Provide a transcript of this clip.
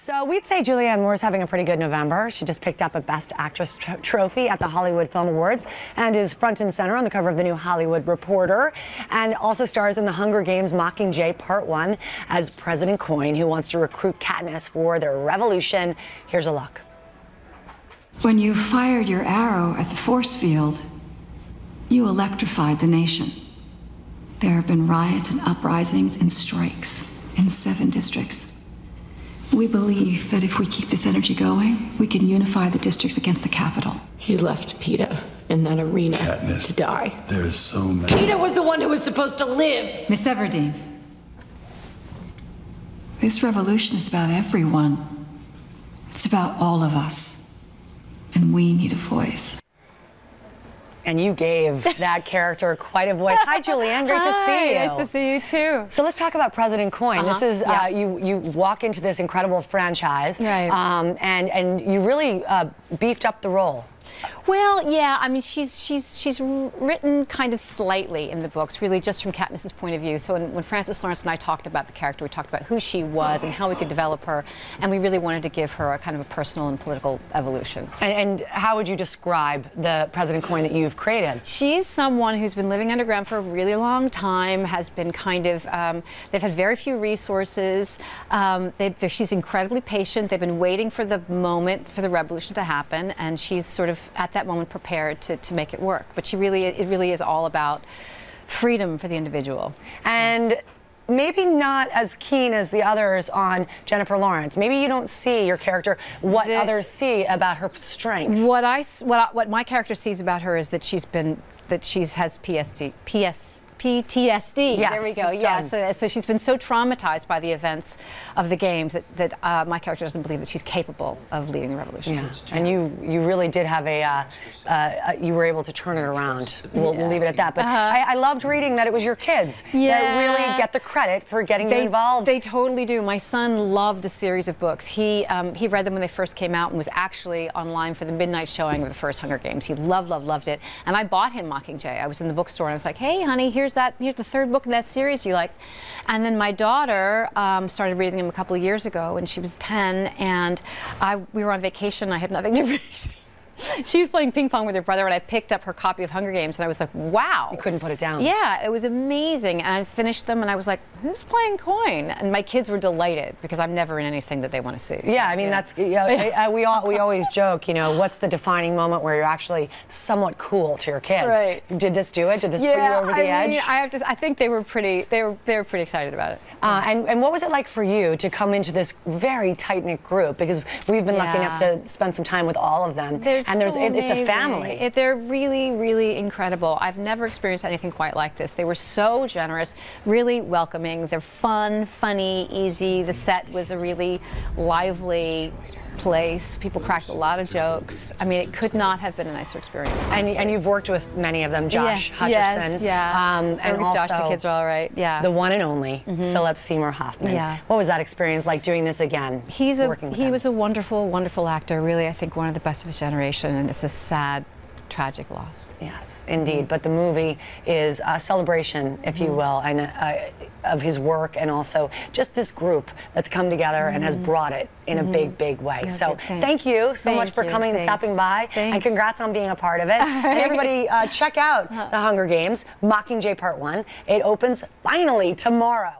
So we'd say Julianne Moore's having a pretty good November. She just picked up a Best Actress trophy at the Hollywood Film Awards and is front and center on the cover of the new Hollywood Reporter, and also stars in the Hunger Games Mockingjay Part 1 as President Coin, who wants to recruit Katniss for their revolution. Here's a look. When you fired your arrow at the force field, you electrified the nation. There have been riots and uprisings and strikes in 7 districts. We believe that if we keep this energy going, we can unify the districts against the capital. He left Peeta in that arena Katniss, to die. There's so many. Peeta was the one who was supposed to live. Miss Everdeen, this revolution is about everyone. It's about all of us. And we need a voice. And you gave that character quite a voice. Hi, Julianne. Great to see you. Nice to see you, too. So let's talk about President Coin. This is, you walk into this incredible franchise, right. And you really beefed up the role. Well, yeah, I mean, she's written kind of slightly in the books, really just from Katniss's point of view. So when Francis Lawrence and I talked about the character, we talked about who she was and how we could develop her, and we really wanted to give her a kind of a personal and political evolution. And how would you describe the President Coin that you've created? She's someone who's been living underground for a really long time, has been kind of, they've had very few resources. She's incredibly patient. They've been waiting for the moment for the revolution to happen, and she's sort of at that moment prepared to make it work. But it really is all about freedom for the individual. And maybe not as keen as the others on Jennifer Lawrence. Maybe you don't see your character what others see about her strength. What my character sees about her is that she has PTSD. Yes, there we go. Yeah. So she's been so traumatized by the events of the games that my character doesn't believe that she's capable of leading the revolution. Yeah. And you really did have you were able to turn it around. We'll leave it at that. But I loved reading that it was your kids that really get the credit for getting you involved. They totally do. My son loved the series of books. He read them when they first came out and was actually online for the midnight showing of the first Hunger Games. He loved it. And I bought him Mockingjay. I was in the bookstore and I was like, hey, honey, here's the 3rd book in that series you like. And then my daughter started reading them a couple of years ago, and she was 10, and we were on vacation. I had nothing to read. She was playing ping pong with her brother, and I picked up her copy of Hunger Games, and I was like, wow. You couldn't put it down. Yeah, it was amazing. And I finished them, and I was like, who's playing Coin? And my kids were delighted, because I'm never in anything that they want to see. So, yeah, I mean, that's, we always joke, what's the defining moment where you're actually somewhat cool to your kids? Right. Did this do it? Did this put you over the edge? I think they were pretty excited about it. And what was it like for you to come into this very tight-knit group? Because we've been lucky enough to spend some time with all of them. It's a family. They're really incredible. I've never experienced anything quite like this. They were so generous, really welcoming. They're fun, funny, easy. The set was a really lively place. People cracked a lot of jokes. I mean, it could not have been a nicer experience. And you've worked with many of them, Josh Hutcherson. And also Josh, the kids are all right. Yeah. The one and only Seymour Hoffman. Yeah. What was that experience like doing this again? He was a wonderful actor. Really, I think one of the best of his generation, and it's a sad, tragic loss. Yes, indeed. But the movie is a celebration, if you will, and of his work, and also just this group that's come together and has brought it in a big way. Okay, so thank you so much for coming and stopping by, and congrats on being a part of it. And everybody, check out The Hunger Games, Mockingjay Part 1. It opens finally tomorrow.